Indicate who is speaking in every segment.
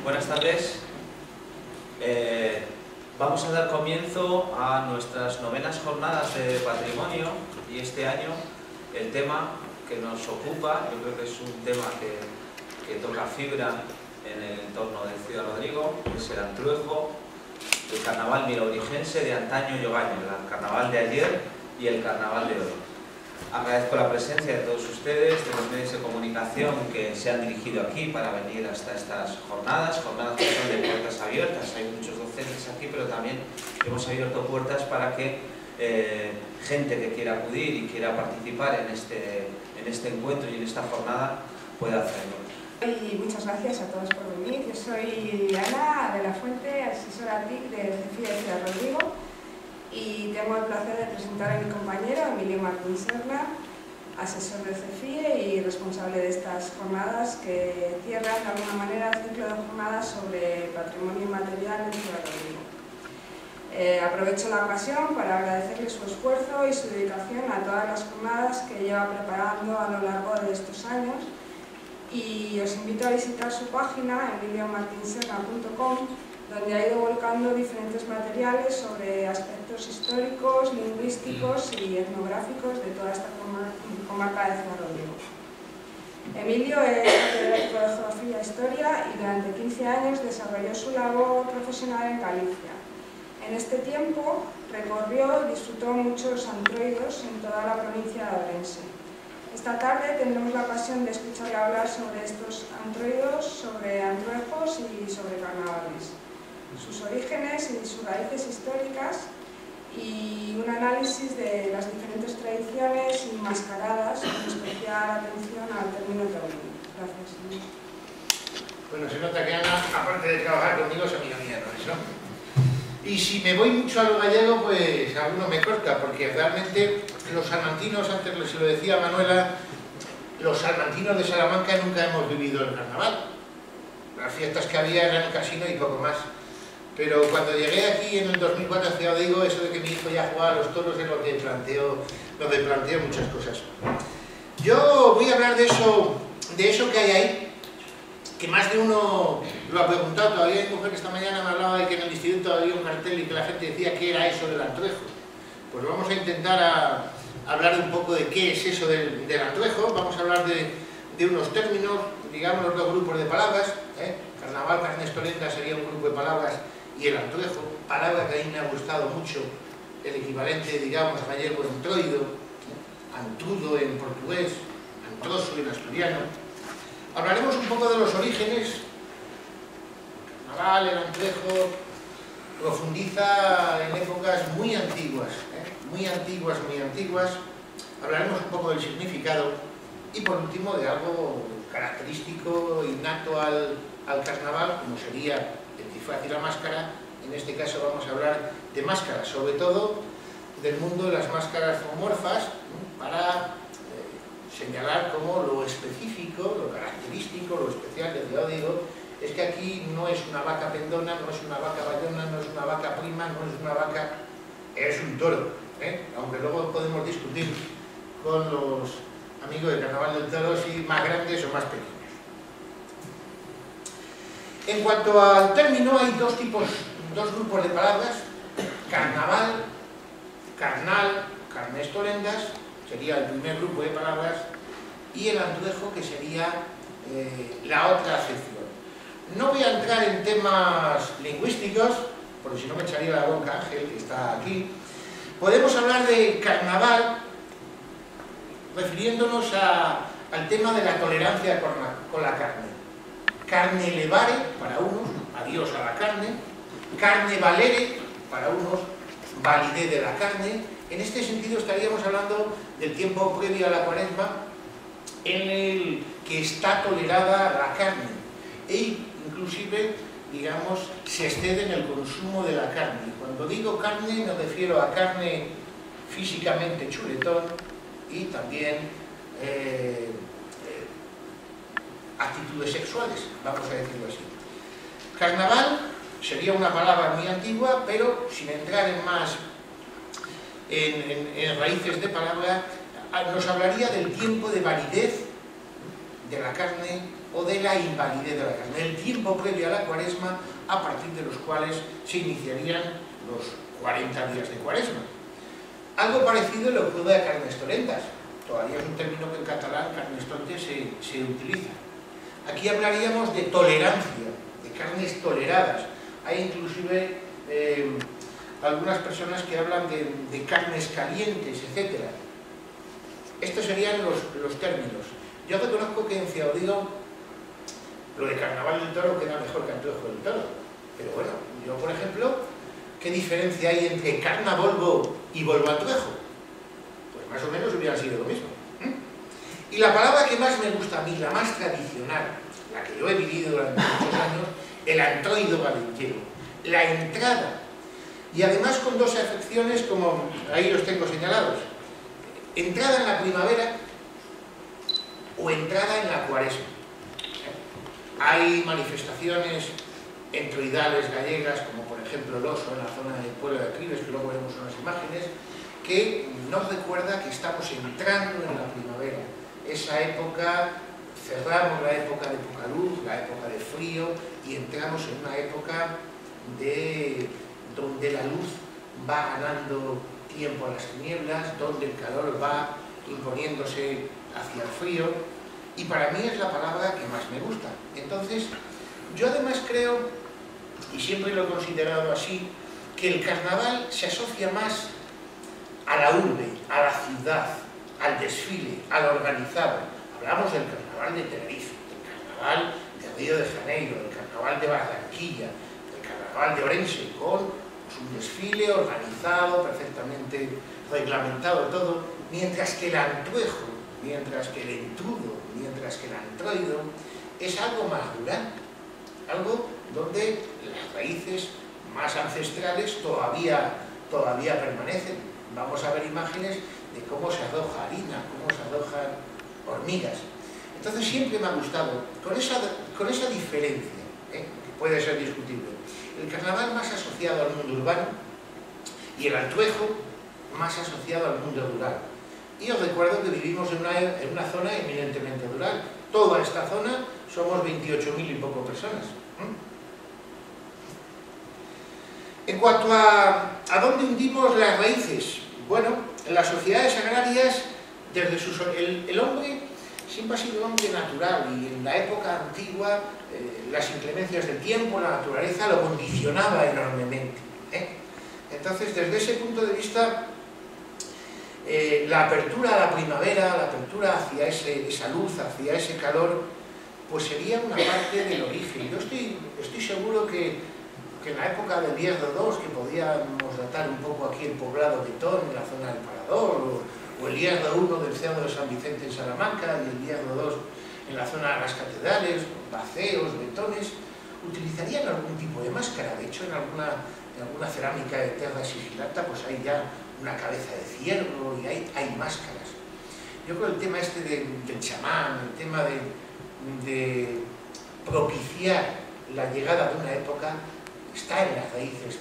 Speaker 1: Buenas tardes. Vamos a dar comienzo a nuestras novenas jornadas de patrimonio y este año el tema que nos ocupa, yo creo que es un tema que toca fibra en el entorno de Ciudad Rodrigo, es el Antruejo, el carnaval milaurigense de antaño y hogaño, el carnaval de ayer y el carnaval de hoy. Agradezco la presencia de todos ustedes, de los medios de comunicación que se han dirigido aquí para venir hasta estas jornadas que son de puertas abiertas. Hay muchos docentes aquí, pero también hemos abierto puertas para que gente que quiera acudir y quiera participar en este encuentro y en esta jornada pueda hacerlo.
Speaker 2: Y muchas gracias a todos por venir. Yo soy Ana de la Fuente, asesora TIC de CEFIE de Ciudad Rodrigo, y tengo el placer de presentar a mi compañero Emilio Martín Serna, asesor de CEFIE y responsable de estas jornadas que cierran de alguna manera el ciclo de jornadas sobre patrimonio inmaterial en Ciudad Rodrigo. Aprovecho la ocasión para agradecerle su esfuerzo y su dedicación a todas las jornadas que lleva preparando a lo largo de estos años, y os invito a visitar su página emiliomartinserna.com, donde ha ido volcando diferentes materiales sobre aspectos históricos, lingüísticos y etnográficos de toda esta comarca de Ciudad Rodrigo. Emilio es catedrático de Geografía e Historia y durante 15 años desarrolló su labor profesional en Galicia. En este tiempo recorrió y disfrutó muchos antroidos en toda la provincia de Ourense. Esta tarde tendremos la ocasión de escucharle hablar sobre estos antroidos, sobre antruejos y sobre carnavales, sus orígenes y sus raíces históricas, y un análisis de las diferentes tradiciones y mascaradas, con especial atención al término taurino. Gracias.
Speaker 3: Bueno, se nota que Ana, aparte de trabajar conmigo, es amiga mía, ¿no? Eso. Y si me voy mucho a lo gallego, pues alguno me corta, porque realmente los salmantinos, antes se lo decía Manuela, los salmantinos de Salamanca nunca hemos vivido el carnaval. Las fiestas que había eran el casino y poco más. Pero cuando llegué aquí en el 2004 a Ciudad Rodrigo, eso de que mi hijo ya jugaba a los toros es lo que planteó muchas cosas. Yo voy a hablar de eso que hay ahí, que más de uno lo ha preguntado. Todavía hay mujer que esta mañana me hablaba de que en el instituto había un cartel y que la gente decía qué era eso del antruejo. Pues vamos a intentar hablar un poco de qué es eso del antruejo. Vamos a hablar de unos términos, digamos los dos grupos de palabras. Carnaval, carnestolenda sería un grupo de palabras, y el antruejo, palabra que a mí me ha gustado mucho, el equivalente, digamos, gallego entroido, antrudo en portugués, antroso en asturiano. Hablaremos un poco de los orígenes. Carnaval, el antruejo, profundiza en épocas muy antiguas, muy antiguas. Hablaremos un poco del significado y por último de algo característico, innato al carnaval, como sería el disfraz y la máscara. En este caso vamos a hablar de máscaras, sobre todo del mundo de las máscaras zoomorfas, para señalar cómo lo específico, lo característico, lo especial de Ciudad Rodrigo es que aquí no es una vaca pendona, no es una vaca bayona, no es una vaca prima, no es una vaca, es un toro, aunque luego podemos discutir con los amigos del Carnaval del Toro si más grandes o más pequeños. En cuanto al término, hay dos grupos de palabras: carnaval, carnal, carnestolendas, sería el primer grupo de palabras, y el antruejo, que sería la otra acepción. No voy a entrar en temas lingüísticos, porque si no me echaría la bronca Ángel, que está aquí. Podemos hablar de carnaval refiriéndonos al tema de la tolerancia con la carne. Carne levare para unos, adiós a la carne valere para unos, validez de la carne. En este sentido estaríamos hablando del tiempo previo a la Cuaresma, en el que está tolerada la carne, e inclusive, digamos, se excede en el consumo de la carne. Cuando digo carne me refiero a carne físicamente chuletón y también actitudes sexuales, vamos a decirlo así. Carnaval sería una palabra muy antigua, pero sin entrar en más en raíces de palabra, nos hablaría del tiempo de validez de la carne o de la invalidez de la carne, el tiempo previo a la cuaresma, a partir de los cuales se iniciarían los 40 días de cuaresma. Algo parecido lo ocurre a carnestolentas. Todavía es un término que en catalán, carnestolte, se utiliza. Aquí hablaríamos de tolerancia, de carnes toleradas. Hay inclusive algunas personas que hablan de carnes calientes, etc. Estos serían los términos. Yo reconozco que en Ciudadino lo de carnaval del toro queda mejor que Antuejo del toro. Pero bueno, yo por ejemplo, ¿qué diferencia hay entre carna Volvo y Volvo Antuejo? Pues más o menos hubieran sido lo mismo. Y la palabra que más me gusta a mí, la más tradicional, la que yo he vivido durante muchos años, el antroido galentero, la entrada. Y además con dos acepciones, como ahí los tengo señalados: entrada en la primavera o entrada en la cuaresma. Hay manifestaciones entroidales gallegas, como por ejemplo el oso en la zona del pueblo de Cribes, que luego veremos unas imágenes, que nos recuerda que estamos entrando en la primavera. Esa época, cerramos la época de poca luz, la época de frío, y entramos en una época donde la luz va ganando tiempo a las tinieblas, donde el calor va imponiéndose hacia el frío, y para mí es la palabra que más me gusta. Entonces, yo además creo, y siempre lo he considerado así, que el carnaval se asocia más a la urbe, a la ciudad, al desfile, al organizado. Hablamos del carnaval de Tenerife, del carnaval de Río de Janeiro, del carnaval de Barranquilla, del carnaval de Orense, con un desfile organizado, perfectamente reglamentado todo, mientras que el Antuejo, mientras que el Entrudo, mientras que el Antroido es algo más rural, algo donde las raíces más ancestrales todavía permanecen. Vamos a ver imágenes de cómo se arroja harina, cómo se arrojan hormigas. Entonces siempre me ha gustado, con esa diferencia, que puede ser discutible, el carnaval más asociado al mundo urbano y el Antuejo más asociado al mundo rural. Y os recuerdo que vivimos en una zona eminentemente rural. Toda esta zona somos 28.000 y poco personas. En cuanto a dónde hundimos las raíces, bueno, en las sociedades agrarias, desde el hombre siempre ha sido un hombre natural, y en la época antigua las inclemencias del tiempo, la naturaleza lo condicionaba enormemente. Entonces, desde ese punto de vista, la apertura a la primavera, la apertura hacia esa luz, hacia ese calor, pues sería una parte del origen. Yo estoy seguro que en la época del Hierro II, que podíamos datar un poco aquí el poblado de Tón, en la zona del Parador, o el Hierro I del Cerro de San Vicente en Salamanca, y el Hierro II en la zona de las catedrales, baceos, betones, utilizarían algún tipo de máscara. De hecho, en alguna cerámica de terra sigillata, pues hay ya una cabeza de ciervo y hay máscaras. Yo creo que el tema este del chamán, el tema de propiciar la llegada de una época, está en las raíces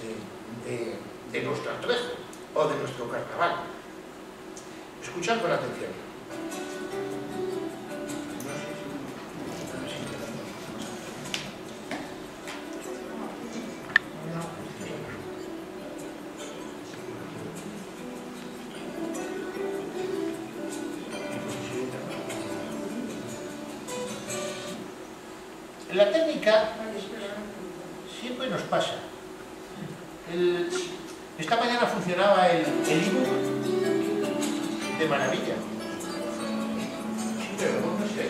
Speaker 3: de nuestro Antuejo o de nuestro carnaval. Escuchad con atención. En la técnica siempre nos pasa. Esta mañana funcionaba el ebook de maravilla. Sí, pero no sé.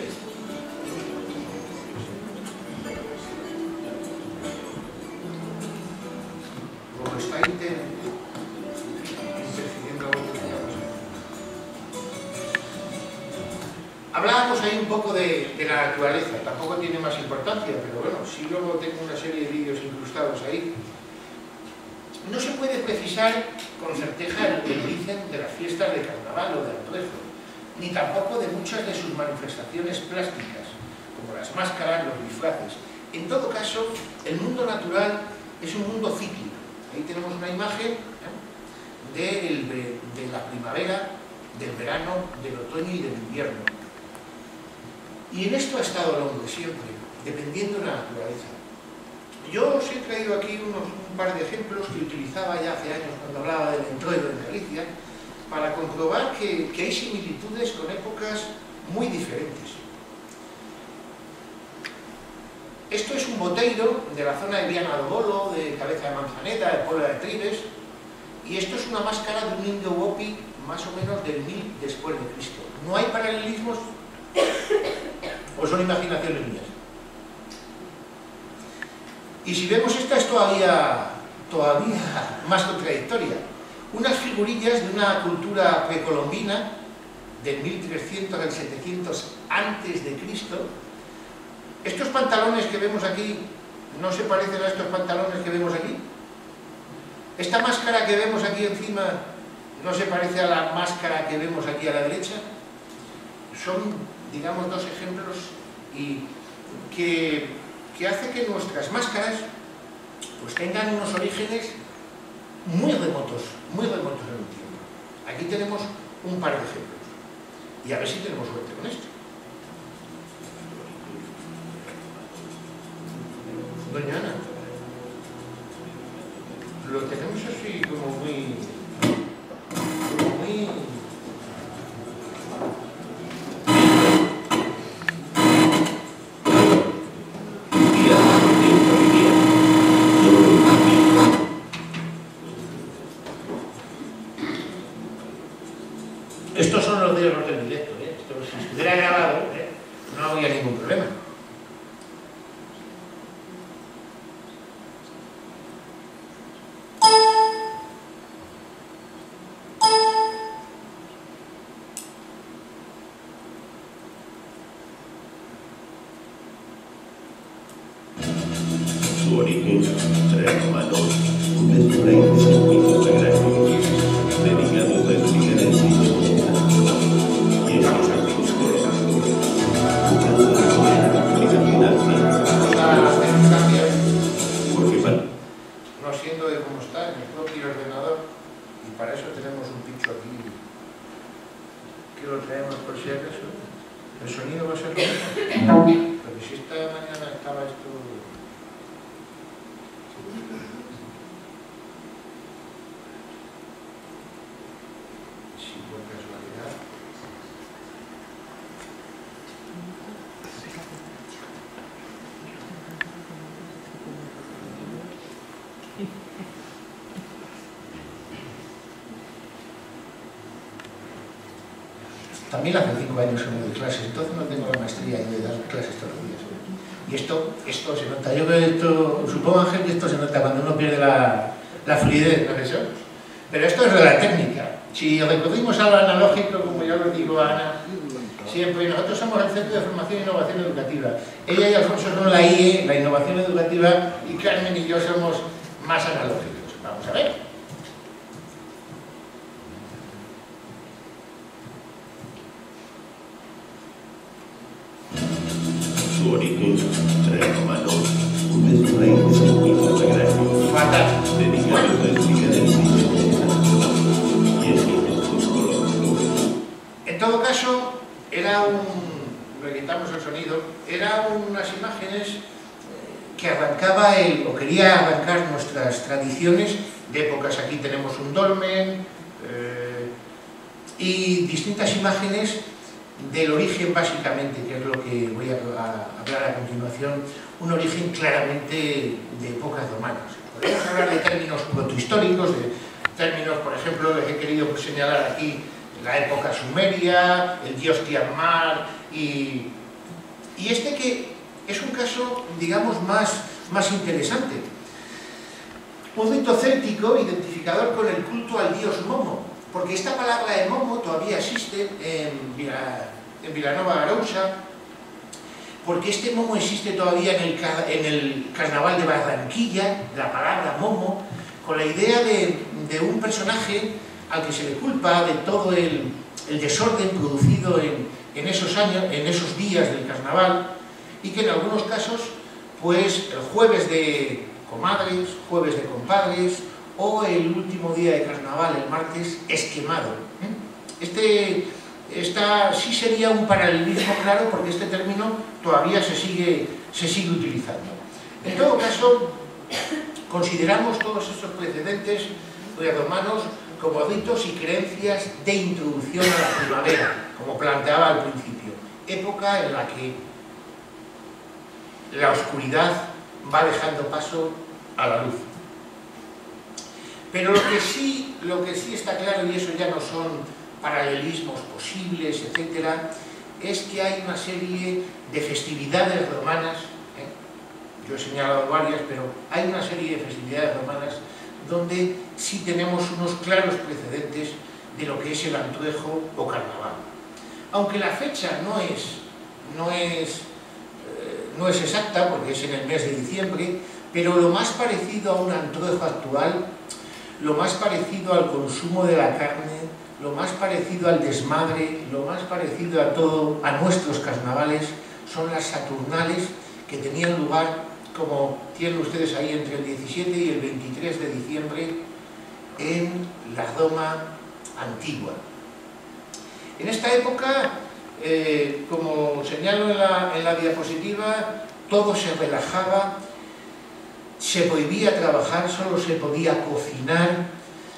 Speaker 3: Como está interfiriendo. Hablábamos ahí un poco de la naturaleza, tampoco tiene más importancia, pero bueno, sí, luego tengo una serie de vídeos incrustados ahí. No se puede precisar con certeza el origen de las fiestas de carnaval o de Antuejo, ni tampoco de muchas de sus manifestaciones plásticas, como las máscaras, los disfraces. En todo caso, el mundo natural es un mundo cíclico. Ahí tenemos una imagen de la primavera, del verano, del otoño y del invierno. Y en esto ha estado el hombre siempre, dependiendo de la naturaleza. Yo os he traído aquí un par de ejemplos que utilizaba ya hace años cuando hablaba del entroido en Galicia, para comprobar que hay similitudes con épocas muy diferentes. Esto es un boteiro de la zona de Viana do Bolo, de Cabeza de Manzaneda, de Puebla de Tribes, y esto es una máscara de un indio Wopi más o menos del 1000 después de Cristo. ¿No hay paralelismos o son imaginaciones mías? Y si vemos esta es todavía más contradictoria. Unas figurillas de una cultura precolombina del 1300 al 700 antes de Cristo. Estos pantalones que vemos aquí no se parecen a estos pantalones que vemos aquí. Esta máscara que vemos aquí encima no se parece a la máscara que vemos aquí a la derecha. Son, digamos, dos ejemplos y que hace que nuestras máscaras pues tengan unos orígenes muy remotos en el tiempo. Aquí tenemos un par de ejemplos y a ver si tenemos suerte con esto. Doña Ana, lo tenemos así como muy... Estos son los de los del directo, ¿eh? Esto, si estuviera grabado, no habría ningún problema.
Speaker 4: Su origen romano, un rey de circuito sagrado, dedicado a explicar el sitio y en los antiguos colonos, buscando la explicación porque
Speaker 3: no siendo de cómo está en el propio ordenador, y para eso tenemos un pincho aquí que lo traemos por si acaso. El sonido va a ser lo mismo, porque si esta mañana estaba esto... Si por casualidad... También hace 5 años que no doy clases, entonces no tengo la maestría de dar clases todos los días. Y esto se nota, yo creo que esto, supongo Ángel que esto se nota cuando uno pierde la fluidez, profesor. Pero esto es de la técnica. Si recurrimos a lo analógico, como yo lo digo a Ana, siempre, nosotros somos el Centro de Formación e Innovación Educativa. Ella y Alfonso son la IE, la Innovación Educativa, y Carmen y yo somos más analógicos. Vamos a ver.
Speaker 4: su origen romano, un rey de circuito sagrado, dedicado a explicar el sitio y en sus colonos.
Speaker 3: En todo caso, era le quitamos el sonido, eran unas imágenes que arrancaba o quería arrancar nuestras tradiciones de épocas. Aquí tenemos un dolmen y distintas imágenes del origen básicamente, que es lo que voy a hablar a continuación, un origen claramente de épocas romanas. Podemos hablar de términos protohistóricos, de términos, por ejemplo, les he querido señalar aquí la época sumeria, el dios Tiamat, y este que es un caso, digamos, más interesante. Un rito céltico identificador con el culto al dios Momo, porque esta palabra de Momo todavía existe en Vilanova Arousa, porque este Momo existe todavía en el carnaval de Barranquilla, la palabra Momo, con la idea de un personaje al que se le culpa de todo el desorden producido en esos años, en esos días del carnaval, y que en algunos casos, pues el jueves de comadres, jueves de compadres, o el último día de carnaval, el martes, es quemado. Este esta sí sería un paralelismo claro, porque este término todavía se sigue utilizando. En todo caso, consideramos todos estos precedentes romanos como ritos y creencias de introducción a la primavera, como planteaba al principio, época en la que la oscuridad va dejando paso a la luz. Pero lo que sí está claro, y eso ya no son paralelismos posibles, etcétera, es que hay una serie de festividades romanas, yo he señalado varias, pero hay una serie de festividades romanas donde sí tenemos unos claros precedentes de lo que es el Antruejo o Carnaval. Aunque la fecha no es exacta, porque es en el mes de diciembre, pero lo más parecido a un Antruejo actual, lo más parecido al consumo de la carne, lo más parecido al desmadre, lo más parecido a todo, a nuestros carnavales, son las Saturnales, que tenían lugar, como tienen ustedes ahí, entre el 17 y el 23 de diciembre en la Roma antigua. En esta época, como señalo en la diapositiva, todo se relajaba, se prohibía trabajar, solo se podía cocinar,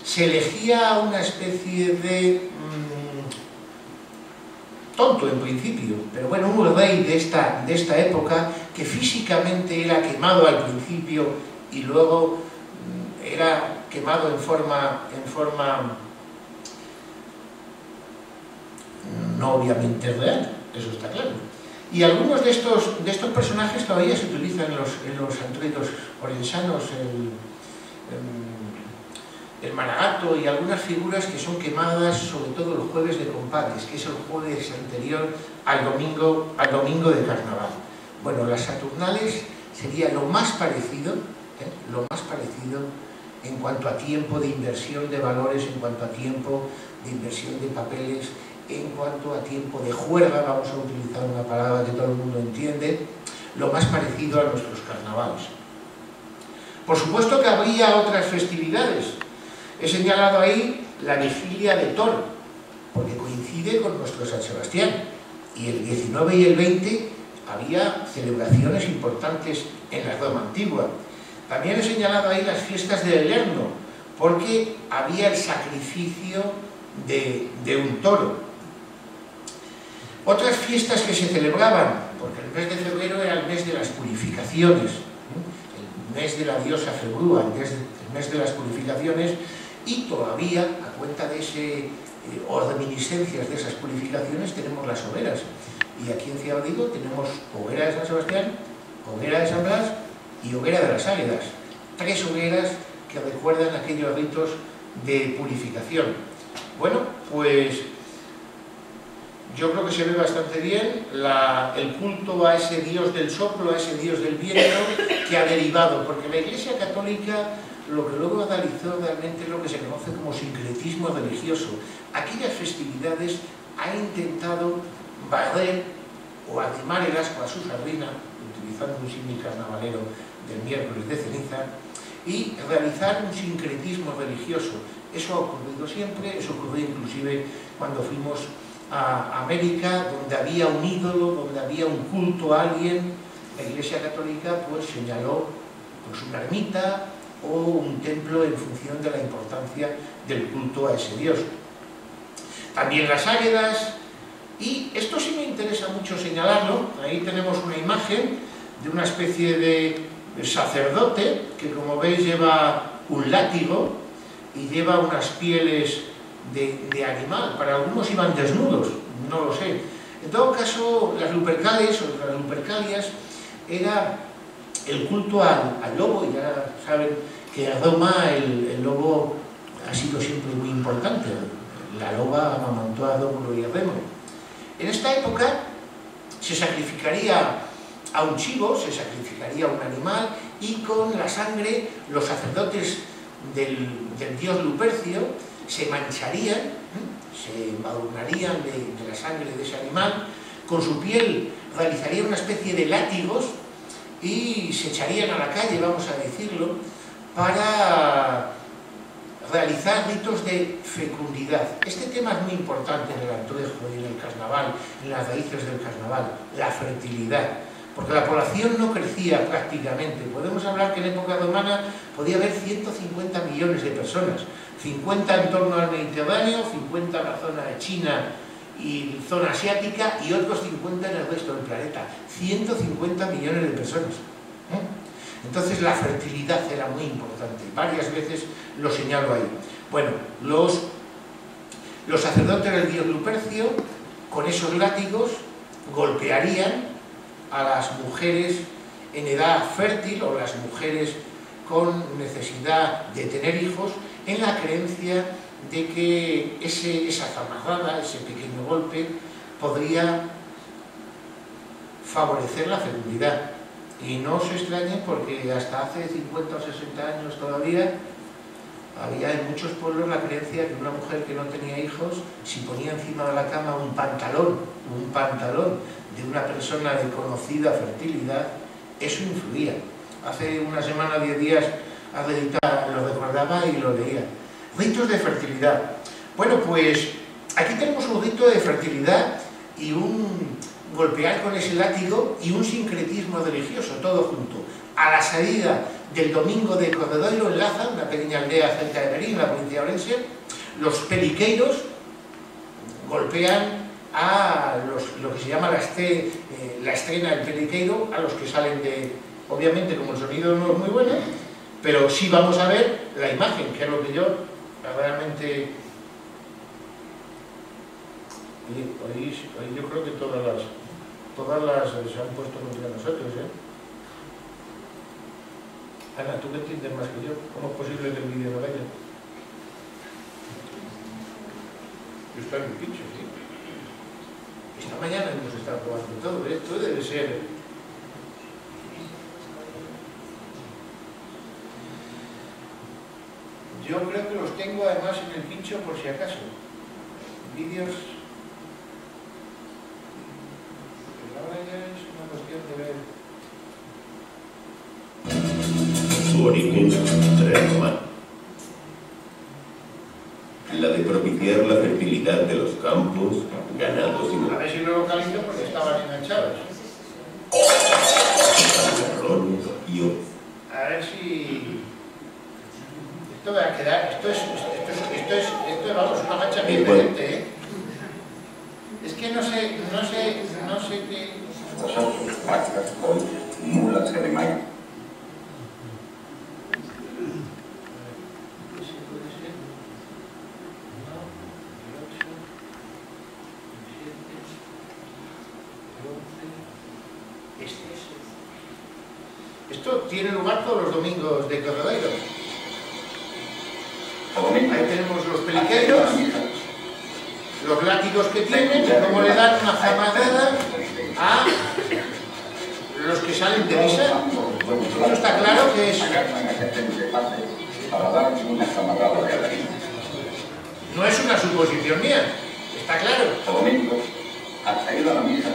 Speaker 3: se elegía una especie de tonto en principio, pero bueno, un rey de esta época que físicamente era quemado al principio y luego era quemado en forma no obviamente real, eso está claro. Y algunos de estos personajes todavía se utilizan en los santuarios orensanos, el Maragato y algunas figuras que son quemadas sobre todo el jueves de Compadres, que es el jueves anterior al domingo de Carnaval. Bueno, las Saturnales sería lo más parecido en cuanto a tiempo de inversión de valores, en cuanto a tiempo de inversión de papeles, en cuanto a tiempo de juerga, vamos a utilizar una palabra que todo el mundo entiende, lo más parecido a nuestros carnavales. Por supuesto que habría otras festividades. He señalado ahí la vigilia de Toro, porque coincide con nuestro San Sebastián, y el 19 y el 20 había celebraciones importantes en la Roma antigua. También he señalado ahí las fiestas del Lerno, porque había el sacrificio de un toro. Otras fiestas que se celebraban, porque el mes de febrero era el mes de las purificaciones, el mes de la diosa Febrúa, el mes de las purificaciones, y todavía, a cuenta de o reminiscencias de esas purificaciones, tenemos las hogueras. Y aquí en Ciudad-Rodrigo tenemos hoguera de San Sebastián, hoguera de San Blas y hoguera de las Águedas. 3 hogueras que recuerdan aquellos ritos de purificación. Bueno, pues yo creo que se ve bastante bien el culto a ese dios del soplo, a ese dios del viento, que ha derivado, porque la Iglesia Católica lo que luego realizó realmente es lo que se conoce como sincretismo religioso. Aquellas festividades ha intentado barrer o arrimar el asco a su sardina, utilizando un símil carnavalero del miércoles de ceniza, y realizar un sincretismo religioso. Eso ha ocurrido siempre, eso ocurrió inclusive cuando fuimos a América, donde había un ídolo, donde había un culto a alguien. La Iglesia Católica pues señaló pues una ermita o un templo en función de la importancia del culto a ese dios. También las águedas, y esto sí me interesa mucho señalarlo. Ahí tenemos una imagen de una especie de sacerdote que, como veis, lleva un látigo y lleva unas pieles de animal. Para algunos iban desnudos, no lo sé. En todo caso, las Lupercales o las Lupercalias era el culto al lobo, y ya saben que en Roma el lobo ha sido siempre muy importante. La loba amamantó a Rómulo y a Remo. En esta época se sacrificaría a un chivo, se sacrificaría a un animal, y con la sangre los sacerdotes del dios Lupercio se mancharían, se embadurnarían de la sangre de ese animal, con su piel realizarían una especie de látigos y se echarían a la calle, vamos a decirlo, para realizar ritos de fecundidad. Este tema es muy importante en el Antruejo y en el carnaval, en las raíces del carnaval, la fertilidad, porque la población no crecía prácticamente. Podemos hablar que en época romana podía haber 150 millones de personas, 50 en torno al Mediterráneo, 50 en la zona de China y zona asiática y otros 50 en el resto del planeta. 150 millones de personas. Entonces la fertilidad era muy importante, varias veces lo señalo ahí. Bueno, los sacerdotes del dios Lupercio, con esos látigos, golpearían a las mujeres en edad fértil o las mujeres con necesidad de tener hijos, en la creencia de que esa zamarrada, ese pequeño golpe, podría favorecer la fecundidad. Y no os extrañen porque hasta hace 50 o 60 años todavía había en muchos pueblos la creencia que una mujer que no tenía hijos, si ponía encima de la cama un pantalón de una persona de conocida fertilidad, eso influía. Hace una semana, 10 días, Adelita lo recordaba y lo leía. Ritos de fertilidad. Bueno, pues aquí tenemos un rito de fertilidad y un golpear con ese látigo y un sincretismo religioso, todo junto. A la salida del domingo de Corredoiro, en Laza, una pequeña aldea cerca de Berín, la provincia de Orense, los peliqueiros golpean a lo que se llama la estrena del peliqueiro, a los que salen de... Obviamente, como el sonido no es muy bueno, pero sí vamos a ver la imagen, que es lo que yo realmente... Hoy yo creo que todas las se han puesto contra nosotros, ¿eh? Ana, tú que entiendes más que yo, ¿cómo es posible que el vídeo no vaya? Yo estoy en mi pincho, ¿sí? Esta mañana hemos estado probando todo, esto debe ser... Yo creo que los tengo además en el pincho por si acaso. Vídeos... Ahora ya es una cuestión de ver...
Speaker 4: Su origen prerromano. La de propiciar la fertilidad de los campos, ganados y...
Speaker 3: A ver si lo localizo porque estaban enganchados. A ver si... Esto va a quedar... Esto es vamos, una mancha bien evidente, ¿eh? Es que no sé qué...
Speaker 5: Vosotros, vacas, bueyes, mulas, geremain.
Speaker 3: Esto tiene lugar todos los domingos de Corredoiro. Ahí tenemos los peliqueros, los látigos que tienen, y cómo le dan una zamarrada a los que salen de misa. Eso está claro que es... No es una suposición mía, está claro.
Speaker 5: Domingo, hasta ir a la misa,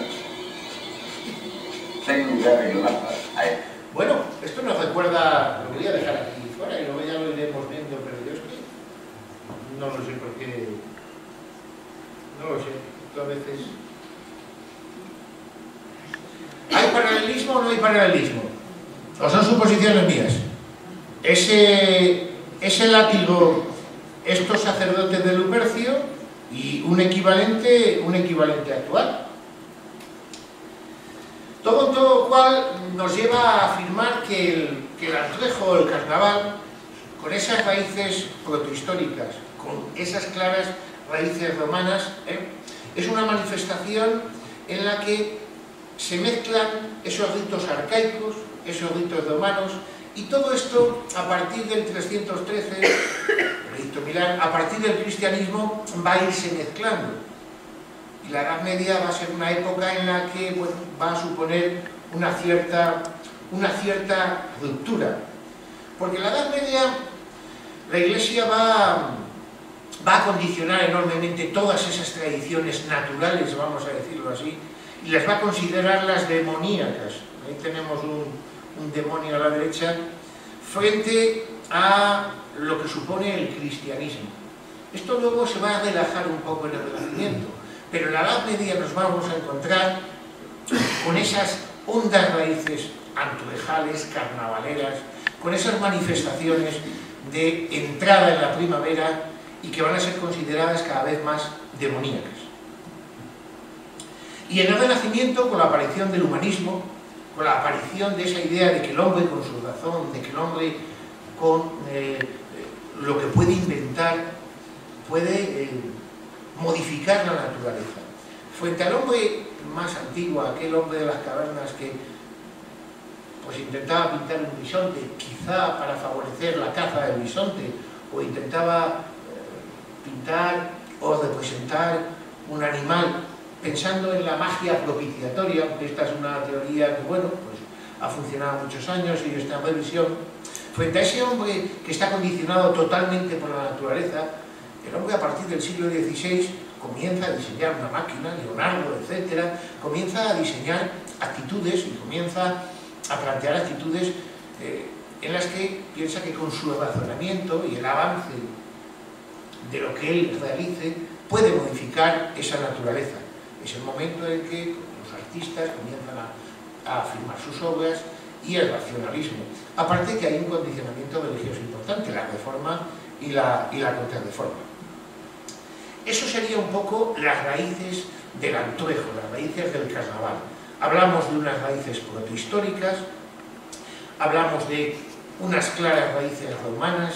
Speaker 5: tengo un lugar en la plaza.
Speaker 3: Bueno, esto nos recuerda, lo voy a dejar aquí fuera y luego ya lo iremos viendo, pero yo es que no lo sé por qué, no lo sé, esto a veces... ¿Hay paralelismo o no hay paralelismo? ¿O son suposiciones mías? Ese látigo, estos sacerdotes de Lupercio y un equivalente actual. Todo cual nos lleva a afirmar que el Antruejo, el carnaval, con esas raíces protohistóricas, con esas claras raíces romanas, es una manifestación en la que se mezclan esos ritos arcaicos, esos ritos romanos, y todo esto a partir del 313, Edicto Milán, a partir del cristianismo va a irse mezclando. Y la Edad Media va a ser una época en la que bueno, va a suponer una cierta ruptura. Porque en la Edad Media la Iglesia va a condicionar enormemente todas esas tradiciones naturales, vamos a decirlo así, y las va a considerar las demoníacas. Ahí tenemos un demonio a la derecha, frente a lo que supone el cristianismo. Esto luego se va a relajar un poco en el Renacimiento, pero en la Edad Media nos vamos a encontrar con esas hondas raíces anturejales, carnavaleras, con esas manifestaciones de entrada en la primavera y que van a ser consideradas cada vez más demoníacas. Y en el Renacimiento, con la aparición del humanismo, con la aparición de esa idea de que el hombre con su razón, de que el hombre con lo que puede inventar, puede modificar la naturaleza. Frente al hombre más antiguo, aquel hombre de las cavernas que pues intentaba pintar un bisonte, quizá para favorecer la caza del bisonte, o intentaba pintar o representar un animal pensando en la magia propiciatoria, aunque esta es una teoría que, bueno, pues ha funcionado muchos años y está en revisión. Frente a ese hombre que está condicionado totalmente por la naturaleza, el hombre a partir del siglo XVI comienza a diseñar una máquina, Leonardo, etc., comienza a diseñar actitudes y comienza a plantear actitudes en las que piensa que con su razonamiento y el avance de lo que él realice puede modificar esa naturaleza. Es el momento en que los artistas comienzan a firmar sus obras y el racionalismo. Aparte que hay un condicionamiento religioso importante, la reforma y la contrarreforma. Eso sería un poco las raíces del Antruejo, las raíces del carnaval. Hablamos de unas raíces protohistóricas, hablamos de unas claras raíces romanas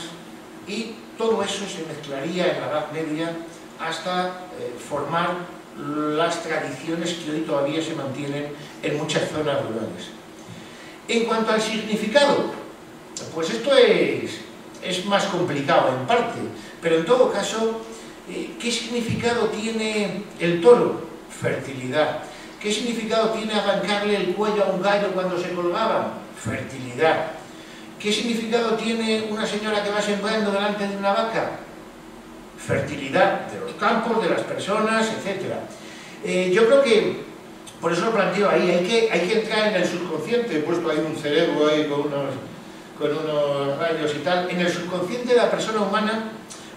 Speaker 3: y todo eso se mezclaría en la Edad Media hasta formar las tradiciones que hoy todavía se mantienen en muchas zonas rurales. En cuanto al significado, pues esto es más complicado en parte, pero en todo caso, ¿qué significado tiene el toro? Fertilidad. ¿Qué significado tiene arrancarle el cuello a un gallo cuando se colgaban? Fertilidad. ¿Qué significado tiene una señora que va sembrando delante de una vaca? Fertilidad de los campos, de las personas, etc. Yo creo que, por eso lo planteo ahí, hay que entrar en el subconsciente. He puesto ahí un cerebro ahí con unos rayos y tal, en el subconsciente de la persona humana,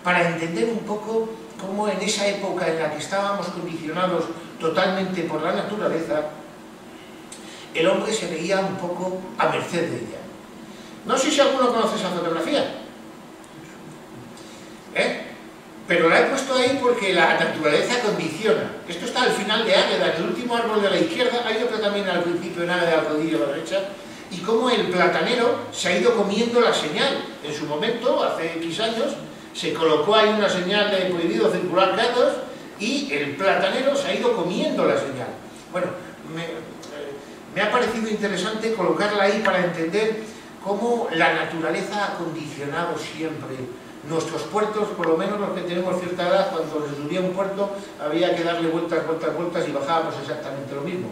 Speaker 3: para entender un poco cómo en esa época en la que estábamos condicionados totalmente por la naturaleza, el hombre se veía un poco a merced de ella. No sé si alguno conoce esa fotografía, pero la he puesto ahí porque la naturaleza condiciona. Esto está al final de Águeda, en el último árbol de la izquierda, hay otro también al principio en Águeda, al rodillo a la derecha, y cómo el platanero se ha ido comiendo la señal. En su momento, hace X años, se colocó ahí una señal de prohibido circular gatos y el platanero se ha ido comiendo la señal. Bueno, me ha parecido interesante colocarla ahí para entender cómo la naturaleza ha condicionado siempre nuestros puertos, por lo menos los que tenemos cierta edad. Cuando se subía a un puerto había que darle vueltas y bajábamos exactamente lo mismo.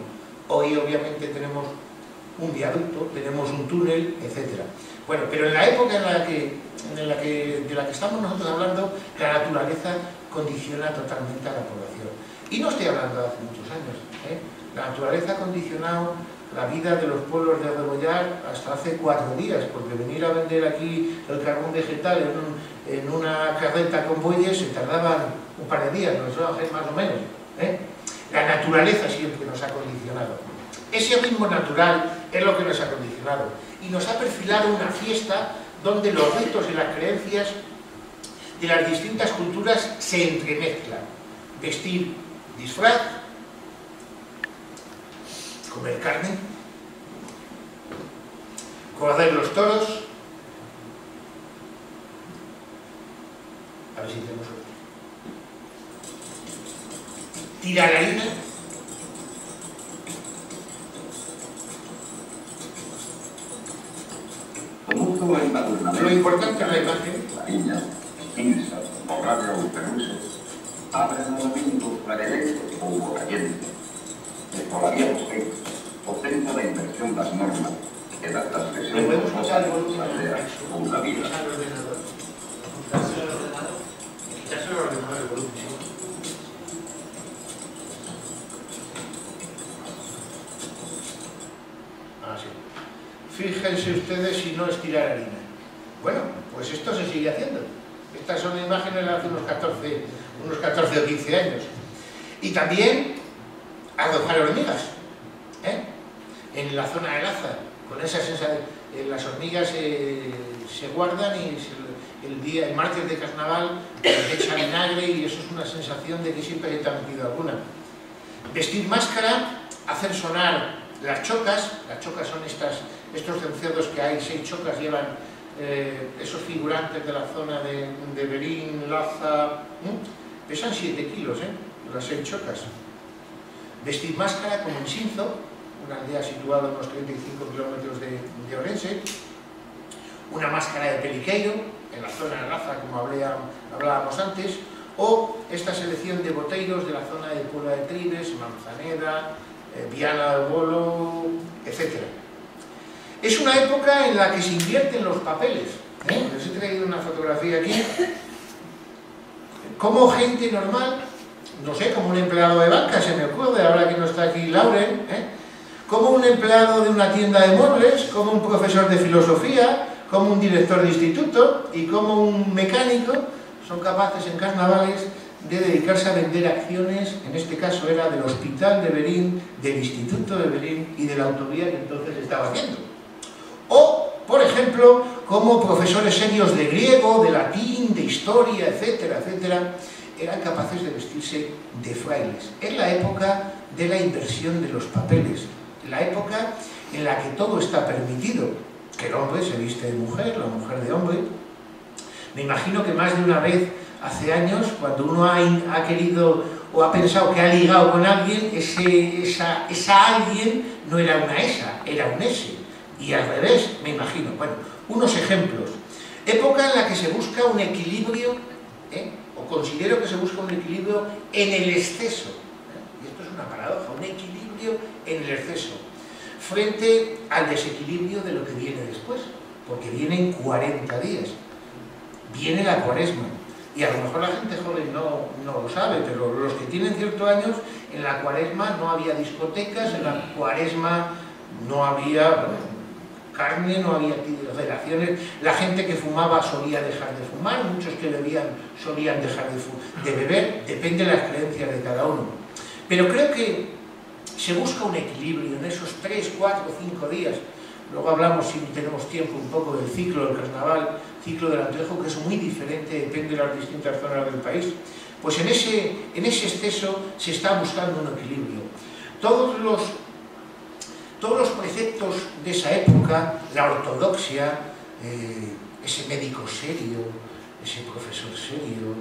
Speaker 3: Hoy obviamente tenemos un viaducto, tenemos un túnel, etc. Bueno, pero en la época de la que estamos nosotros hablando, la naturaleza condiciona totalmente a la población. Y no estoy hablando de hace muchos años. La naturaleza ha condicionado la vida de los pueblos de Rebollar hasta hace 4 días, porque venir a vender aquí el carbón vegetal en una carreta con bueyes se tardaban un par de días, más o menos. La naturaleza siempre nos ha condicionado. Ese ritmo natural es lo que nos ha condicionado y nos ha perfilado una fiesta donde los ritos y las creencias de las distintas culturas se entremezclan. Vestir disfraz, comer carne, correr los toros, a ver si tenemos otro, tirar harina, lo importante es la imagen.
Speaker 5: La niña, Insa, borracho o peluso, abre un momento clarelecto o caliente. Todavía usted ostenta la inversión de las normas que la transgresión de las cosas o una vida.
Speaker 3: Fíjense ustedes si no es tirar harina. Bueno, Pues esto se sigue haciendo. Estas son imágenes de hace unos 14 o 15 años. Y también arrojar hormigas, en la zona de Laza, con esa sensación. Las hormigas se guardan y el martes de carnaval se echa vinagre y eso es una sensación de que siempre se te ha metido alguna. Vestir máscara, hacer sonar las chocas son estos cencerros que hay, 6 chocas llevan esos figurantes de la zona de Berín, Laza, pesan 7 kilos, las 6 chocas. Vestir máscara como en Sinzo, una aldea situada a unos 35 kilómetros de Orense, una máscara de Peliqueiro, en la zona de Laza, como hablábamos antes, o esta selección de boteiros de la zona de Puebla de Tribes, Manzaneda, Viana del Bolo, etc. Es una época en la que se invierten los papeles. Les he traído una fotografía aquí. Como gente normal, no sé, como un empleado de banca, se me ocurre, ahora que no está aquí Lauren, como un empleado de una tienda de muebles, como un profesor de filosofía, como un director de instituto y como un mecánico, son capaces en carnavales de dedicarse a vender acciones, en este caso era del Hospital de Berín, del Instituto de Berín y de la autovía que entonces estaba haciendo. O, por ejemplo, como profesores serios de griego, de latín, de historia, etcétera, etcétera, eran capaces de vestirse de frailes. Es la época de la inversión de los papeles, la época en la que todo está permitido, que el hombre se viste de mujer, la mujer de hombre. Me imagino que más de una vez, hace años, cuando uno ha querido o ha pensado que ha ligado con alguien, esa alguien no era una esa, era un ese. Y al revés, me imagino. Bueno, unos ejemplos. Época en la que se busca un equilibrio, o considero que se busca un equilibrio en el exceso. Y esto es una paradoja, un equilibrio en el exceso, frente al desequilibrio de lo que viene después, porque vienen 40 días. Viene la Cuaresma. Y a lo mejor la gente joven no lo sabe, pero los que tienen ciertos años, en la Cuaresma no había discotecas, en la Cuaresma no había carne, no había relaciones, la gente que fumaba solía dejar de fumar, muchos que bebían solían dejar de beber, depende de las creencias de cada uno. Pero creo que se busca un equilibrio en esos 3, 4, 5 días. Luego hablamos, si tenemos tiempo, un poco del ciclo del carnaval, ciclo del Antrejo, que es muy diferente, depende de las distintas zonas del país. Pues en ese exceso se está buscando un equilibrio. Todos los preceptos de esa época, la ortodoxia, ese médico serio, ese profesor serio,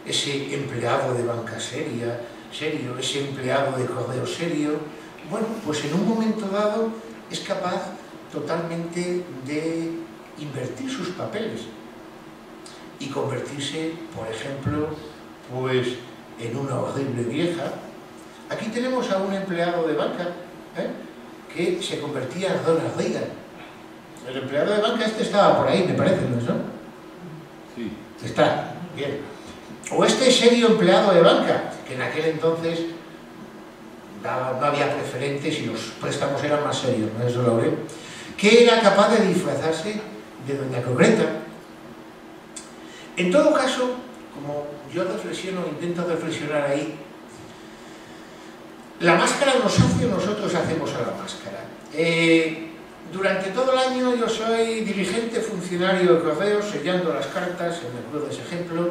Speaker 3: ese empleado de banca serio, ese empleado de correo serio, bueno, pues en un momento dado es capaz totalmente de invertir sus papeles y convertirse, por ejemplo, pues en una horrible vieja. Aquí tenemos a un empleado de banca, que se convertía en Ronald Reagan. El empleado de banca estaba por ahí, me parece, ¿no?
Speaker 4: Sí.
Speaker 3: Está, bien. O este serio empleado de banca, que en aquel entonces no había preferentes y los préstamos eran más serios, ¿no? Eso lo hablé. Que era capaz de disfrazarse de doña Concreta. En todo caso, como yo intento reflexionar ahí, la máscara nos hace o nosotros hacemos a la máscara. Durante todo el año yo soy dirigente funcionario de correos, sellando las cartas, me acuerdo de ese ejemplo,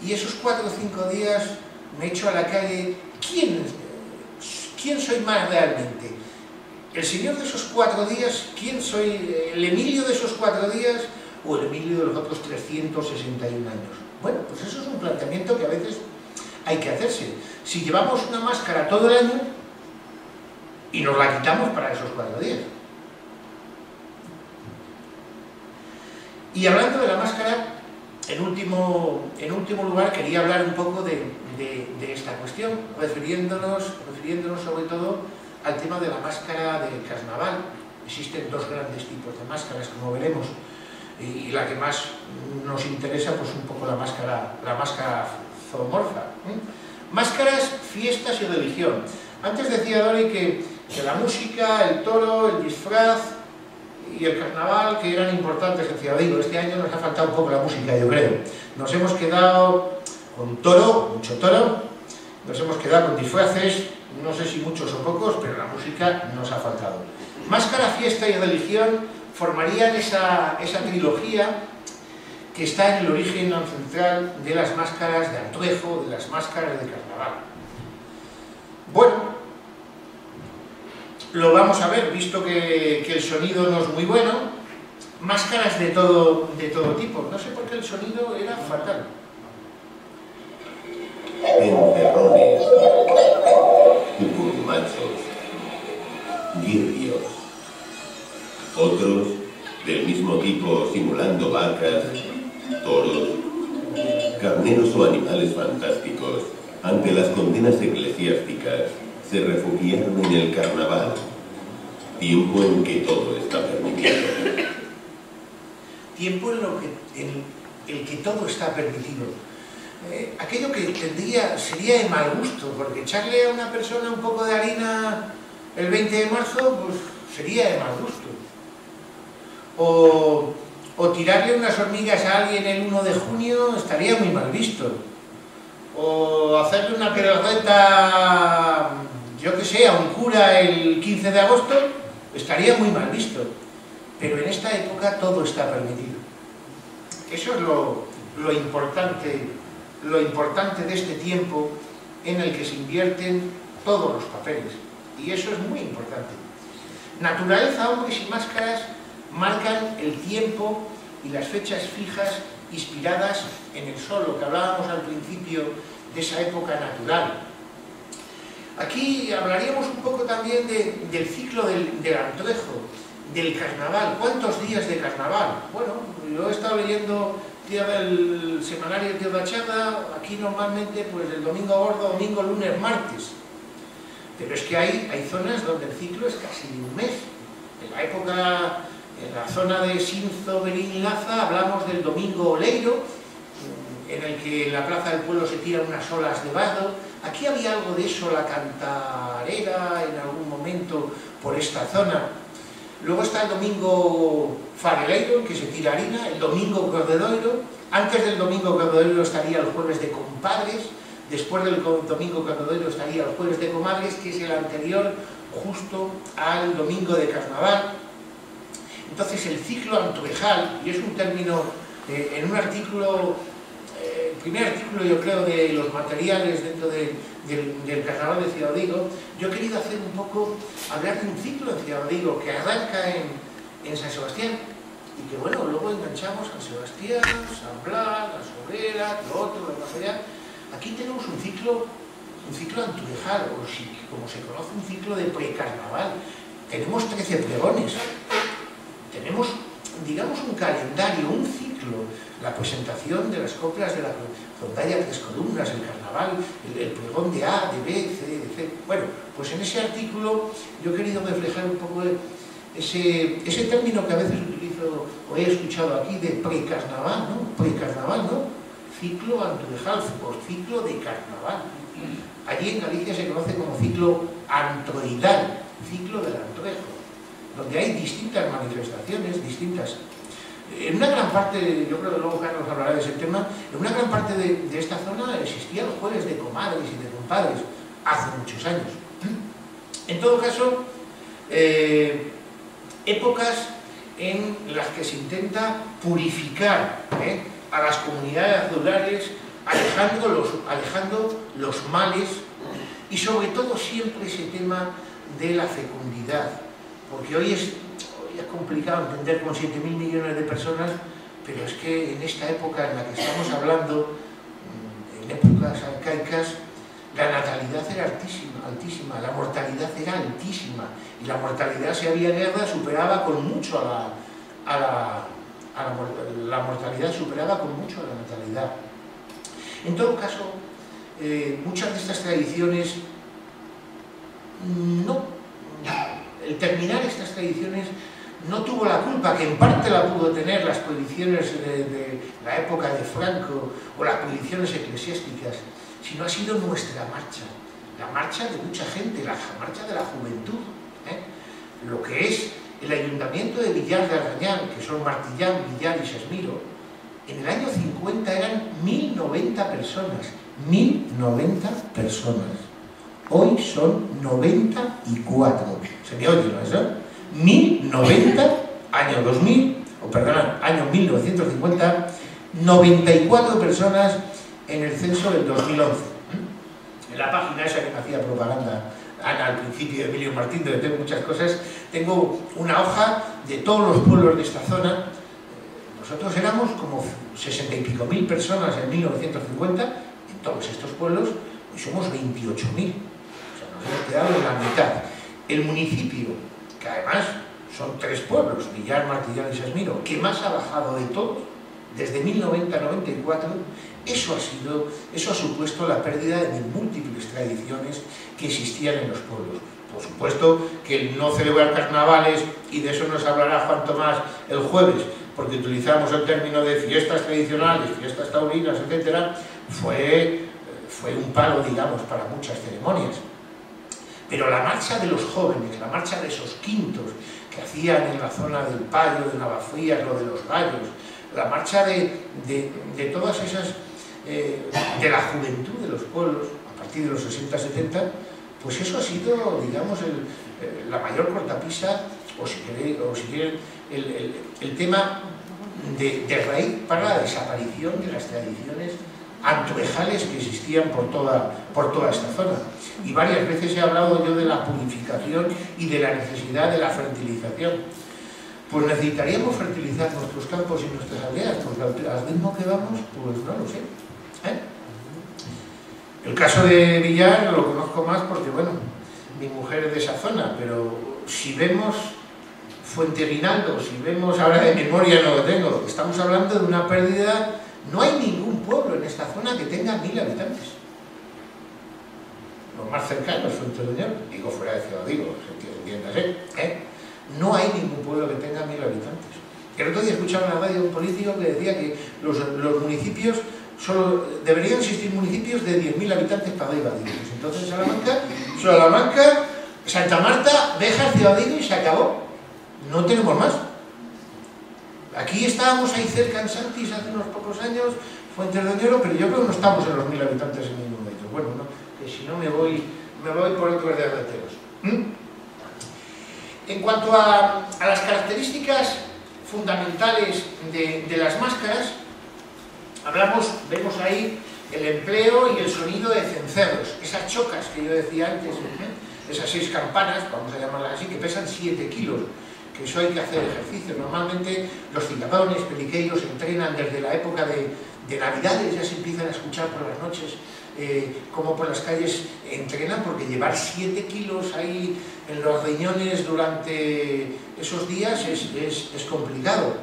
Speaker 3: y esos 4 o 5 días me echo a la calle. ¿Quién soy más realmente? ¿El señor de esos 4 días? ¿Quién soy? ¿El Emilio de esos 4 días? ¿O el Emilio de los otros 361 años? Bueno, pues eso es un planteamiento que a veces hay que hacerse. Si llevamos una máscara todo el año y nos la quitamos para esos 4 días. Y hablando de la máscara, en último lugar quería hablar un poco de esta cuestión, refiriéndonos sobre todo al tema de la máscara del carnaval. Existen 2 grandes tipos de máscaras, como veremos, y la que más nos interesa, pues un poco la máscara zoomorfa. Máscaras, fiestas y religión. Antes decía Dori que la música, el toro, el disfraz y el carnaval, que eran importantes en Ciudad Rodrigo. Este año nos ha faltado un poco la música, yo creo. Nos hemos quedado con toro, mucho toro, nos hemos quedado con disfraces, no sé si muchos o pocos, pero la música nos ha faltado. Máscara, fiesta y religión formarían esa trilogía que está en el origen ancestral de las máscaras de Antruejo, de las máscaras de carnaval. Bueno, lo vamos a ver, visto que el sonido no es muy bueno. Máscaras de todo tipo. No sé por qué el sonido era fatal.
Speaker 4: Encerrones, cucurumachos, guirrios. Otros, del mismo tipo, simulando vacas, toros, carneros o animales fantásticos, ante las condenas eclesiásticas, se refugiaron en el carnaval, tiempo en que todo está permitido.
Speaker 3: Tiempo en el que todo está permitido. Aquello que sería de mal gusto, porque echarle a una persona un poco de harina el 20 de marzo, pues sería de mal gusto. O tirarle unas hormigas a alguien el 1 de junio estaría muy mal visto. O hacerle una perorreta, yo que sé, a un cura el 15 de agosto, estaría muy mal visto. Pero en esta época todo está permitido. Eso es lo importante de este tiempo en el que se invierten todos los papeles. Y eso es muy importante. Naturaleza, hombres y máscaras marcan el tiempo y las fechas fijas inspiradas en el sol, lo que hablábamos al principio de esa época natural. Aquí hablaríamos un poco también del ciclo del Antruejo, del carnaval. ¿Cuántos días de carnaval? Bueno, yo he estado leyendo el semanario Tío Bachata, aquí normalmente pues el domingo gordo, domingo, lunes, martes. Pero es que hay zonas donde el ciclo es casi de un mes. En la época, en la zona de Sinzo, Berín y Laza, hablamos del domingo oleiro, en el que en la plaza del pueblo se tiran unas olas de bardo. Aquí había algo de eso, la cantarera en algún momento por esta zona. Luego está el domingo fareleiro, en que se tira harina, el domingo cordedoiro. Antes del domingo cordedoiro estaría el jueves de compadres, después del domingo cordedoiro estaría el jueves de comadres, que es el anterior justo al domingo de carnaval. Entonces el ciclo antruejal, y es un término, en un artículo, el primer artículo yo creo de los materiales dentro del carnaval de Ciudad Rodrigo, yo he querido hacer un poco, hablar de un ciclo en Ciudad Rodrigo que arranca en San Sebastián y que bueno, luego enganchamos San Sebastián, San Blas, la Sobrera, lo otro, lo más allá. Aquí tenemos un ciclo antruejal, o como se conoce, un ciclo de precarnaval. Tenemos 13 pregones, tenemos, digamos, un calendario, un ciclo, la presentación de las coplas de la rondalla Tres Columnas, el carnaval, el pregón de A, de B, C, de C. Bueno, pues en ese artículo yo he querido reflejar un poco ese término que a veces utilizo o he escuchado aquí de precarnaval, ¿no? Precarnaval, ¿no? Ciclo antrujal o ciclo de carnaval. Allí en Galicia se conoce como ciclo antroidal, ciclo del Antruejo, donde hay distintas manifestaciones, distintas. En una gran parte, yo creo que luego Carlos hablará de ese tema, en una gran parte de esta zona existían los jueves de comadres y de compadres hace muchos años. En todo caso, épocas en las que se intenta purificar a las comunidades rurales, alejando los males y sobre todo siempre ese tema de la fecundidad, porque hoy es complicado entender con 7.000 millones de personas, pero es que en esta época en la que estamos hablando, en épocas arcaicas, la natalidad era altísima, la mortalidad era altísima, y la mortalidad, si había guerra, superaba con mucho la mortalidad superaba con mucho a la natalidad. En todo caso, muchas de estas tradiciones, el terminar estas tradiciones no tuvo la culpa, que en parte la pudo tener las prohibiciones de la época de Franco o las prohibiciones eclesiásticas, sino ha sido nuestra marcha, la marcha de mucha gente, la marcha de la juventud, lo que es el ayuntamiento de Villar de Argañán, que son Martillán, Villar y Sesmiro, en el año 50 eran 1090 personas. 1090 personas. Hoy son 94. ¿Se me oye, no eso? 1090, año 2000, año 1950, 94 personas en el censo del 2011. En la página esa que me hacía propaganda Ana al principio, de Emilio Martín, donde tengo muchas cosas, tengo una hoja de todos los pueblos de esta zona. Nosotros éramos como 60 y pico mil personas en 1950, en todos estos pueblos, hoy somos 28.000. O sea, nos hemos quedado en la mitad. El municipio, que además son 3 pueblos, Villar, Martillán y Sesmiro, que más ha bajado de todos, desde 1990 a 94, eso ha supuesto la pérdida de múltiples tradiciones que existían en los pueblos. Por supuesto que el no celebrar carnavales, y de eso nos hablará Juan Tomás el jueves, porque utilizamos el término de fiestas tradicionales, fiestas taurinas, etc., fue un palo, digamos, para muchas ceremonias. Pero la marcha de los jóvenes, la marcha de esos quintos que hacían en la zona del Payo, de Navafrías, lo de los gallos, la marcha de todas esas, de la juventud de los pueblos, a partir de los 60-70, pues eso ha sido, digamos, la mayor cortapisa, o si quieren, el tema de raíz para la desaparición de las tradiciones antojales que existían por toda esta zona. Y varias veces he hablado yo de la purificación y de la necesidad de la fertilización. Pues necesitaríamos fertilizar nuestros campos y nuestras aldeas, porque al ritmo que vamos, pues no lo sé. El caso de Villar lo conozco más porque, bueno, mi mujer es de esa zona, pero si vemos Fuenteguinaldo, si vemos, ahora de memoria no lo tengo, estamos hablando de una pérdida. No hay ningún pueblo en esta zona que tenga 1000 habitantes. Los más cercanos, Fuentedoñor, digo fuera de Ciudad, entiéndase, no hay ningún pueblo que tenga 1000 habitantes. El otro día escuchaba en la radio un político que decía que los municipios, solo deberían existir municipios de 10.000 habitantes para arriba. Entonces Salamanca, Santa Marta, Béjar, Ciudadino y se acabó. No tenemos más. Aquí estábamos ahí cerca en Santis hace unos pocos años, Fuentedoñoro, pero yo creo que no estamos en los 1000 habitantes en ningún momento. Bueno, no, que si no me voy por otros derroteros. En cuanto a las características fundamentales de las máscaras, vemos ahí el empleo y el sonido de cencerros, esas chocas que yo decía antes, esas 6 campanas, vamos a llamarlas así, que pesan 7 kilos, que eso hay que hacer ejercicio. Normalmente los cicadones, peliqueiros entrenan desde la época de Navidades, ya se empiezan a escuchar por las noches, como por las calles entrenan, porque llevar 7 kilos ahí en los riñones durante esos días es complicado.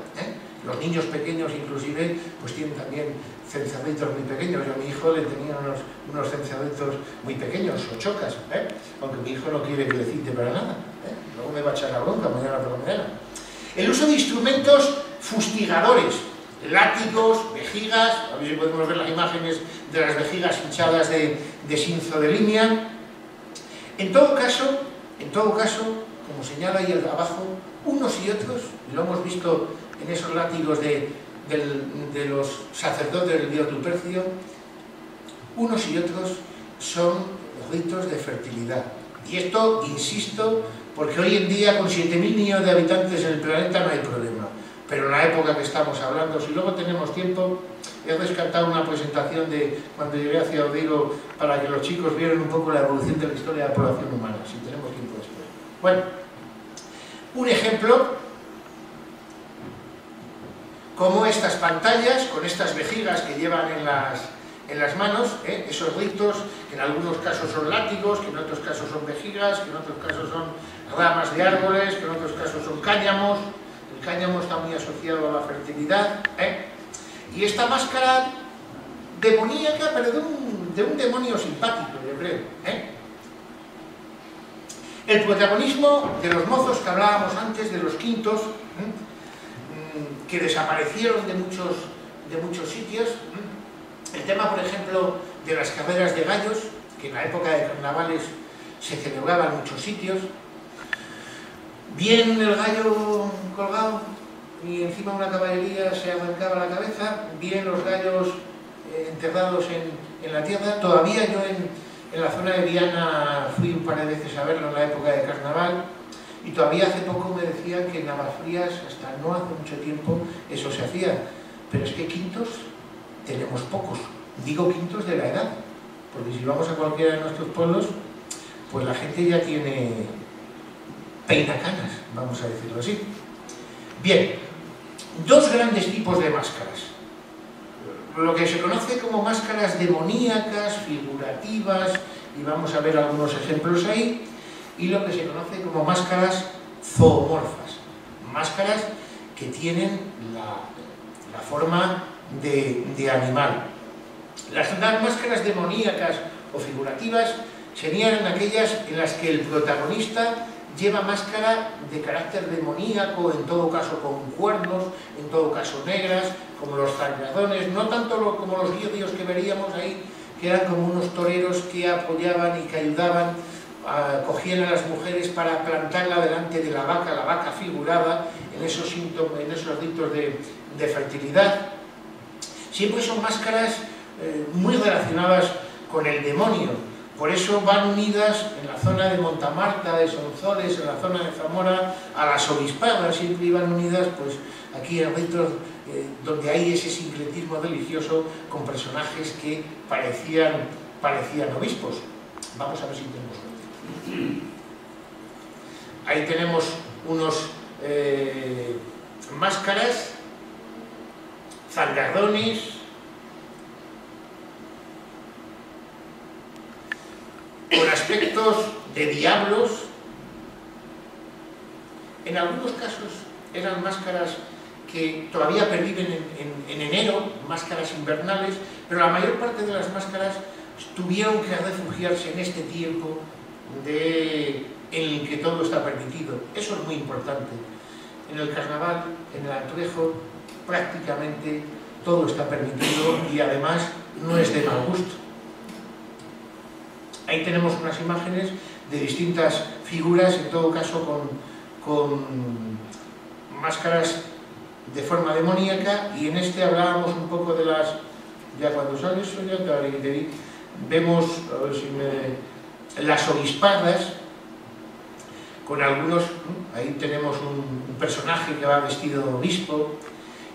Speaker 3: Los niños pequeños inclusive pues tienen también cencerritos muy pequeños. Yo a mi hijo le tenía unos cencerritos muy pequeños, o chocas, aunque mi hijo no quiere que le cite para nada, luego me va a echar la bronca mañana por la mañana. El uso de instrumentos fustigadores, látigos, vejigas, a ver si podemos ver las imágenes de las vejigas hinchadas de Sinzo de línea. En todo caso, como señala ahí abajo, unos y otros, y lo hemos visto en esos látigos de los sacerdotes del dios Lupercio, unos y otros son ritos de fertilidad. Y esto, insisto, porque hoy en día con 7.000 millones de habitantes en el planeta no hay problema. Pero en la época que estamos hablando, si luego tenemos tiempo, he rescatado una presentación de cuando llegué hacia Odigo para que los chicos vieran un poco la evolución de la historia de la población humana, si tenemos tiempo después. Bueno, un ejemplo, como estas pantallas, con estas vejigas que llevan en las manos, esos ritos, que en algunos casos son látigos, que en otros casos son vejigas, que en otros casos son ramas de árboles, que en otros casos son cáñamos. El cáñamo está muy asociado a la fertilidad, y esta máscara demoníaca, pero de un demonio simpático, yo creo. El protagonismo de los mozos que hablábamos antes, de los quintos, que desaparecieron de muchos sitios. El tema, por ejemplo, de las carreras de gallos, que en la época de carnavales se celebraban en muchos sitios. bien el gallo colgado y encima una caballería se arrancaba la cabeza, bien los gallos enterrados en la tierra. Todavía yo en la zona de Viana fui un par de veces a verlo en la época de carnaval, y todavía hace poco me decían que en Navafrías, hasta no hace mucho tiempo, eso se hacía. Pero es que quintos tenemos pocos, digo quintos de la edad, porque si vamos a cualquiera de nuestros pueblos, pues la gente ya tiene peinacanas, vamos a decirlo así. Bien, dos grandes tipos de máscaras. Lo que se conoce como máscaras demoníacas, figurativas, y vamos a ver algunos ejemplos ahí, y lo que se conoce como máscaras zoomorfas, máscaras que tienen la forma de animal. Las máscaras demoníacas o figurativas serían aquellas en las que el protagonista lleva máscara de carácter demoníaco, en todo caso con cuernos, en todo caso negras, como los zangradones, no tanto como los guirios que veríamos ahí, que eran como unos toreros que apoyaban y que ayudaban, cogían a las mujeres para plantarla delante de la vaca figurada en esos síntomas, en esos ritos de fertilidad. Siempre son máscaras muy relacionadas con el demonio, por eso van unidas en la zona de Montamarta, de Sonzoles, en la zona de Zamora, a las obispadas, siempre iban unidas pues aquí en ritos donde hay ese sincretismo religioso con personajes que parecían obispos. Vamos a ver si tenemos suerte. Ahí tenemos unos máscaras, zangardones, con aspectos de diablos. En algunos casos eran máscaras que todavía perviven en enero, máscaras invernales, pero la mayor parte de las máscaras tuvieron que refugiarse en este tiempo en el que todo está permitido. Eso es muy importante. En el carnaval, en el Altrejo, prácticamente todo está permitido y además no es de mal gusto. Ahí tenemos unas imágenes de distintas figuras, en todo caso con máscaras de forma demoníaca, y en este hablábamos un poco de las... Ya cuando sale eso, ya te vi, vemos, a ver si las obispadas, con algunos... Ahí tenemos un personaje que va vestido de obispo,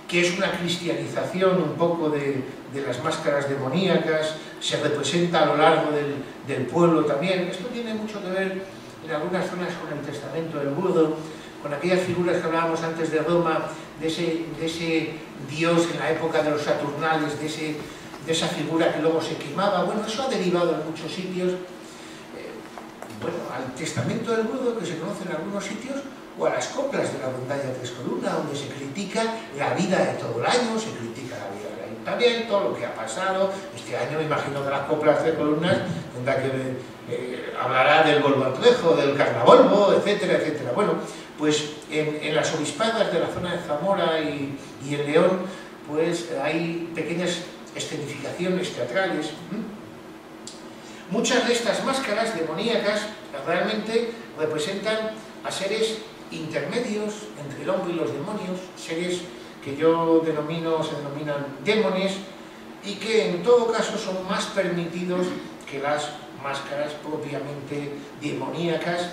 Speaker 3: que es una cristianización un poco de las máscaras demoníacas, se representa a lo largo del pueblo también. Esto tiene mucho que ver en algunas zonas con el testamento del burdo, con aquellas figuras que hablábamos antes de Roma, de ese dios en la época de los Saturnales, de esa figura que luego se quemaba. Bueno, eso ha derivado en muchos sitios, bueno, al testamento del burdo, que se conoce en algunos sitios, o a las coplas de la rondalla de Tres Columnas, donde se critica la vida de todo el año, se critica la vida del ayuntamiento, lo que ha pasado. Este año me imagino que las coplas de columnas tendrá que hablará del Volvo Altrejo, del Carnavolvo, etcétera, etcétera. Bueno, pues en las obispadas de la zona de Zamora y en León, pues hay pequeñas escenificaciones teatrales. Muchas de estas máscaras demoníacas realmente representan a seres intermedios entre el hombre y los demonios, seres que yo se denominan demones, y que en todo caso son más permitidos que las máscaras propiamente demoníacas.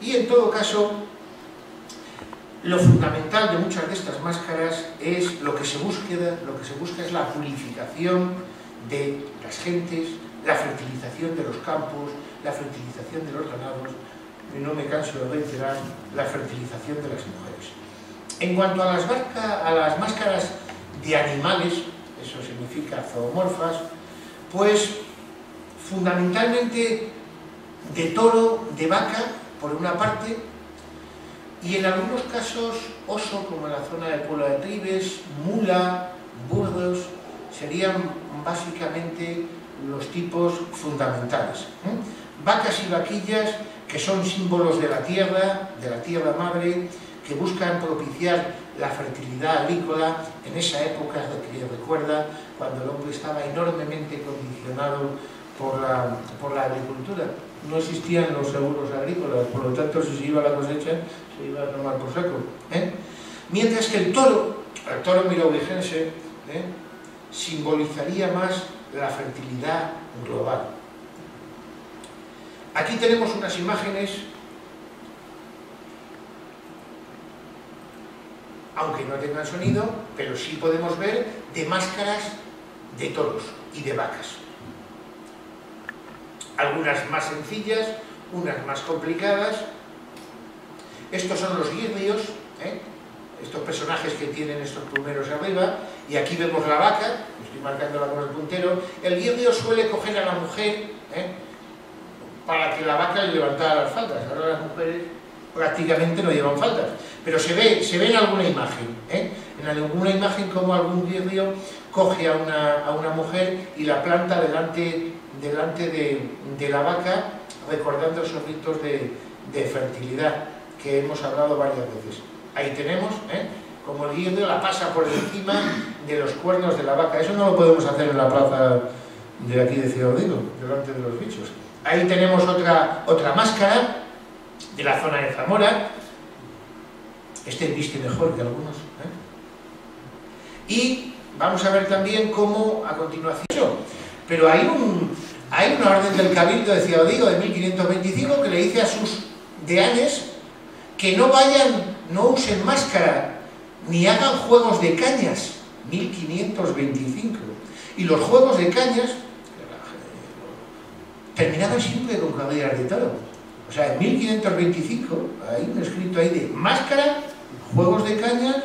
Speaker 3: Y en todo caso, lo fundamental de muchas de estas máscaras es lo que se busca es la purificación de las gentes, la fertilización de los campos, la fertilización de los ganados, y no me canso de reiterar, la fertilización de las mujeres. En cuanto a las máscaras de animales, eso significa zoomorfas, pues fundamentalmente de toro, de vaca, por una parte, y en algunos casos oso, como en la zona del pueblo de Tribes, mula, burdos, serían básicamente los tipos fundamentales. Vacas y vaquillas, que son símbolos de la tierra madre, que buscan propiciar la fertilidad agrícola en esa época que recuerda cuando el hombre estaba enormemente condicionado por la agricultura. no existían los seguros agrícolas, por lo tanto si se iba a la cosecha se iba a tomar por saco. Mientras que el toro merovingense, simbolizaría más la fertilidad global. Aquí tenemos unas imágenes, aunque no tengan sonido, pero sí podemos ver de máscaras de toros y de vacas. Algunas más sencillas, unas más complicadas. Estos son los guirrios, estos personajes que tienen estos plumeros arriba, y aquí vemos la vaca, estoy marcándola con el puntero. El guirrio suele coger a la mujer para que la vaca le levantara las faldas. Ahora las mujeres prácticamente no llevan faldas, pero se ve en alguna imagen, en alguna imagen como algún guirrio coge a una mujer y la planta delante de la vaca, recordando esos ritos de fertilidad que hemos hablado varias veces. Ahí tenemos, como el guirrio la pasa por encima de los cuernos de la vaca. Eso no lo podemos hacer en la plaza de aquí de Ciudad Rodrigo, delante de los bichos. Ahí tenemos otra máscara de la zona de Zamora. Este viste mejor que algunos. Y vamos a ver también cómo, a continuación, pero hay una orden del Cabildo de Ciudad Rodrigo de 1525 que le dice a sus deanes que no usen máscara ni hagan juegos de cañas. 1525. Y los juegos de cañas terminaban siempre con caballeras de toro. O sea, en 1525 hay un escrito ahí de máscara, juegos de cañas,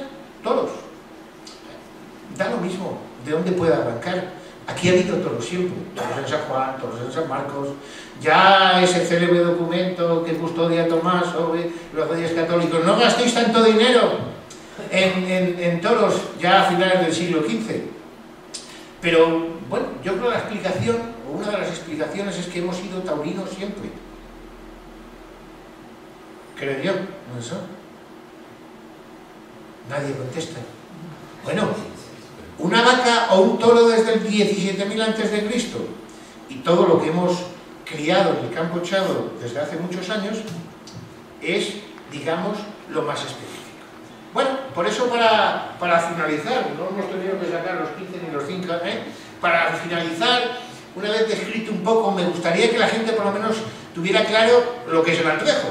Speaker 3: toros. Da lo mismo de dónde pueda arrancar. Aquí ha habido toros siempre, toros en San Juan, toros en San Marcos. Ya ese célebre documento que custodia Tomás sobre los reyes católicos, no gastéis tanto dinero en toros ya a finales del siglo XV. Pero bueno, yo creo que la explicación, o una de las explicaciones, es que hemos sido taurinos siempre. Creo yo, ¿no es eso? Nadie contesta. Bueno, una vaca o un toro desde el 17.000 a.C. y todo lo que hemos criado en el campo echado desde hace muchos años es, digamos, lo más específico. Bueno, por eso para finalizar, no hemos tenido que sacar los 15 ni los 5, para finalizar, una vez descrito un poco, me gustaría que la gente por lo menos tuviera claro lo que es el antrejo.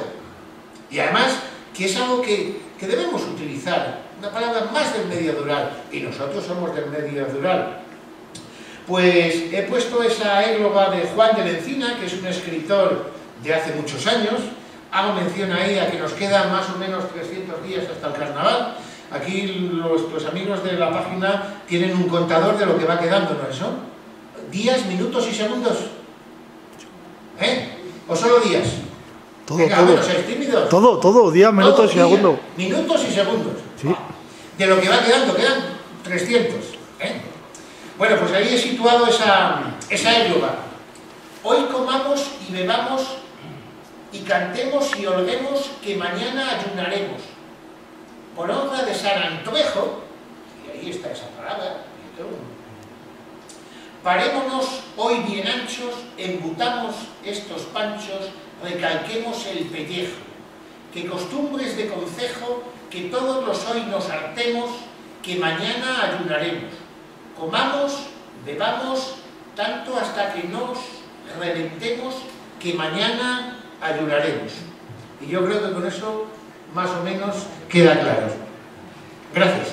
Speaker 3: Y además, que es algo que debemos utilizar, una palabra más del medio rural, y nosotros somos del medio rural. Pues he puesto esa égloga de Juan de la Encina, que es un escritor de hace muchos años. Hago mención ahí a que nos quedan más o menos 300 días hasta el carnaval. Aquí los amigos de la página tienen un contador de lo que va quedando, ¿no es eso? ¿Días, minutos y segundos? ¿O solo días?
Speaker 6: Todo,
Speaker 3: venga,
Speaker 6: todo.
Speaker 3: Bueno, ¿sois tímidos?
Speaker 6: Todo, días, minutos y segundos.
Speaker 3: Minutos y segundos.
Speaker 6: Sí.
Speaker 3: De lo que va quedando, quedan 300. Bueno, pues ahí he situado esa égloga. Hoy comamos y bebamos y cantemos y holguemos que mañana ayunaremos. Por honra de San Antruejo, y ahí está esa palabra, parémonos hoy bien anchos, embutamos estos panchos, recalquemos el pellejo, que costumbres de concejo, que todos los hoy nos hartemos, que mañana ayunaremos. Comamos, bebamos, tanto hasta que nos reventemos, que mañana ayunaremos. Y yo creo que con eso más o menos queda claro. Gracias.